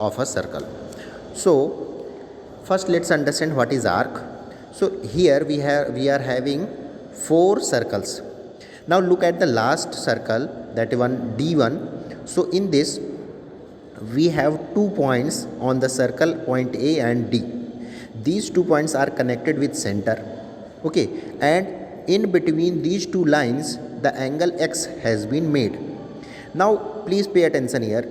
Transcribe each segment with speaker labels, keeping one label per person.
Speaker 1: of a circle. So first let's understand what is arc. So here we are having four circles. Now look at the last circle, that one D1. So in this we have 2 points on the circle, point A and D. These 2 points are connected with center, okay, and in between these two lines the angle X has been made. Now please pay attention here.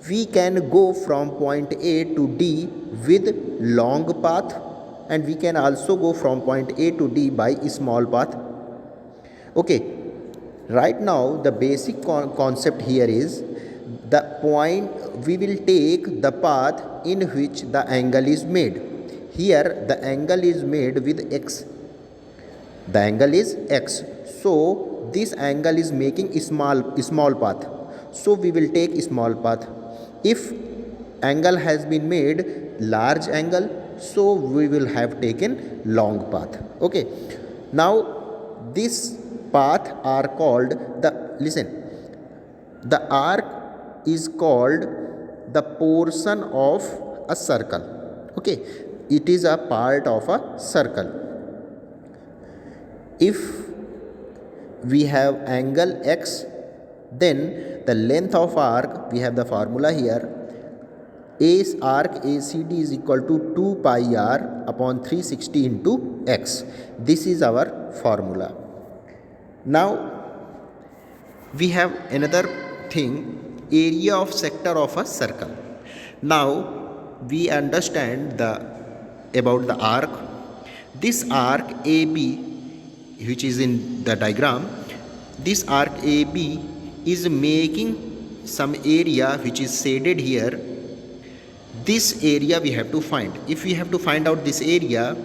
Speaker 1: We can go from point A to D with long path, and we can also go from point A to D by small path. Okay, right now the basic concept here is the point we will take the path in which the angle is made. Here the angle is made with X. The angle is X. So this angle is making small path. So we will take small path. If angle has been made large angle, so we will have taken long path. Okay. Now this path are called the arc is called the portion of a circle. Okay, it is a part of a circle. If we have angle X, then the length of arc, we have the formula here, arc ACD is equal to 2 pi r upon 360 into X. This is our formula. Now we have another thing, area of sector of a circle. Now we understand about the arc. This arc AB, which is in the diagram, this arc AB is making some area which is shaded here. This area we have to find. If we have to find out this area,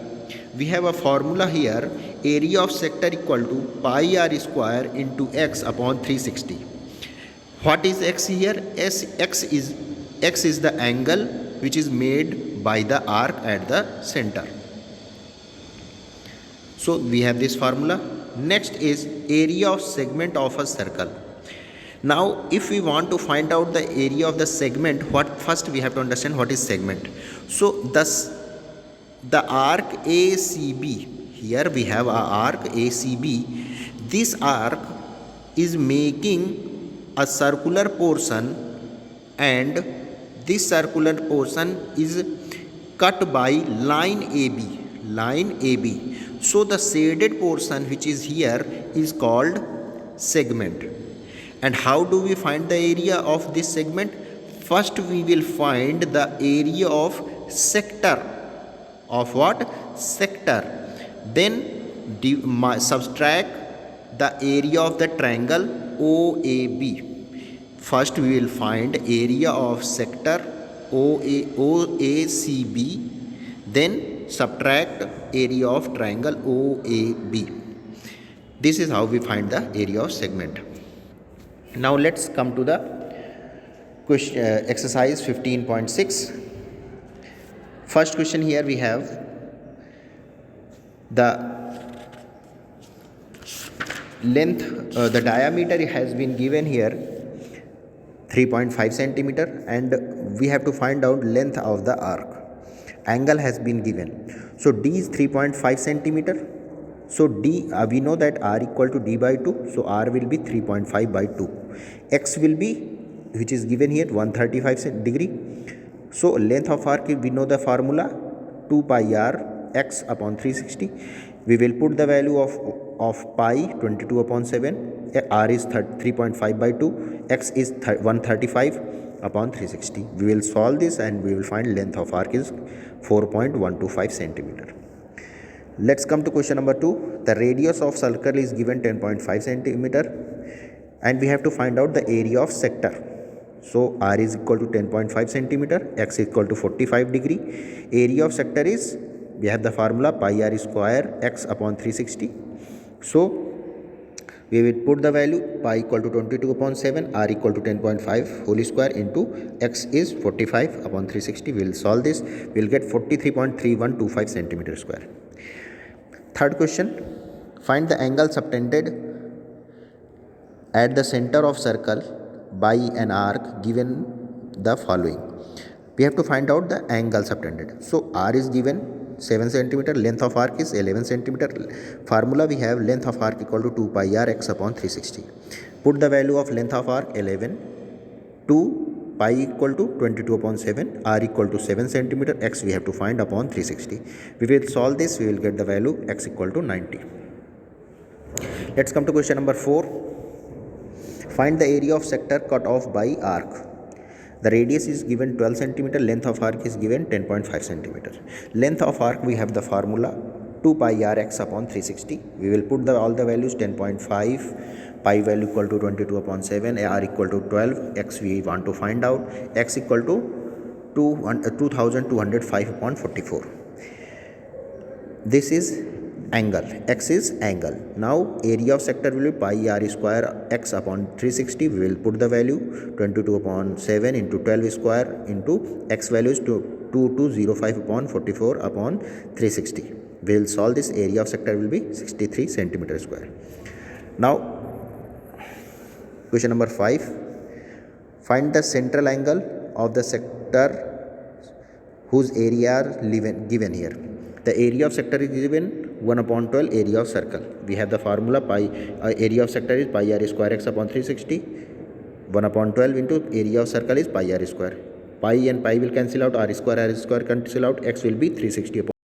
Speaker 1: we have a formula here, area of sector equal to pi r square into X upon 360. What is X here? X is the angle which is made by the arc at the center. So we have this formula. Next is area of segment of a circle. Now if we want to find out the area of the segment, first we have to understand what is segment. So thus the arc ACB, here we have a arc ACB. This arc is making a circular portion, and this circular portion is cut by line AB. So the shaded portion which is here is called segment. And how do we find the area of this segment? First we will find the area of sector. Of what? Sector. Then subtract the area of the triangle OAB. First we will find area of sector OACB, then subtract area of triangle OAB. This is how we find the area of segment. Now let's come to the question, exercise 15.6. First question, here we have the length, the diameter has been given here 3.5 centimeter, and we have to find out length of the arc. Angle has been given. So D is 3.5 centimeter. So D, we know that R equal to D by 2. So R will be 3.5 by 2. X will be, which is given here, 135 degree. So length of arc, we know the formula, 2 pi r X upon 360. We will put the value of pi 22 upon 7. R is 3.5 by 2. X is 135 upon 360. We will solve this and we will find length of arc is 4.125 centimeter. Let's come to question number 2. The radius of circle is given 10.5 centimeter, and we have to find out the area of sector. So R is equal to 10.5 centimeter, X is equal to 45 degree. Area of sector is, we have the formula pi r square X upon 360. So we will put the value pi equal to 22 upon 7, R equal to 10.5 whole square into X is 45 upon 360. We will solve this. We will get 43.3125 centimeter square. Third question, find the angle subtended at the center of circle by an arc given the following. we have to find out the angle subtended. So r is given 7 centimeter, length of arc is 11 centimeter. Formula we have length of arc equal to 2 pi r x upon 360. Put the value of length of arc 11, 2 pi equal to 22 upon 7, r equal to 7 centimeter, x we have to find upon 360. We will solve this, we will get the value x equal to 90. Let's come to question number 4. Find the area of sector cut off by arc. The radius is given 12 centimeter, length of arc is given 10.5 centimeter. Length of arc we have the formula 2 pi r x upon 360. We will put all the values 10.5, pi value equal to 22 upon 7, r equal to 12, x we want to find out, x equal to 2205 upon 44. This is angle, x is angle. Now area of sector will be pi r square x upon 360. We will put the value 22 upon 7 into 12 square into x value is 2205 upon 44 upon 360. We will solve this. Area of sector will be 63 centimeter square. Now question number 5. Find the central angle of the sector whose area are given here. The area of sector is given 1 upon 12 area of circle. We have the formula area of sector is pi r square x upon 360. 1 upon 12 into area of circle is pi r square. Pi and pi will cancel out, r square cancel out, x will be 360 upon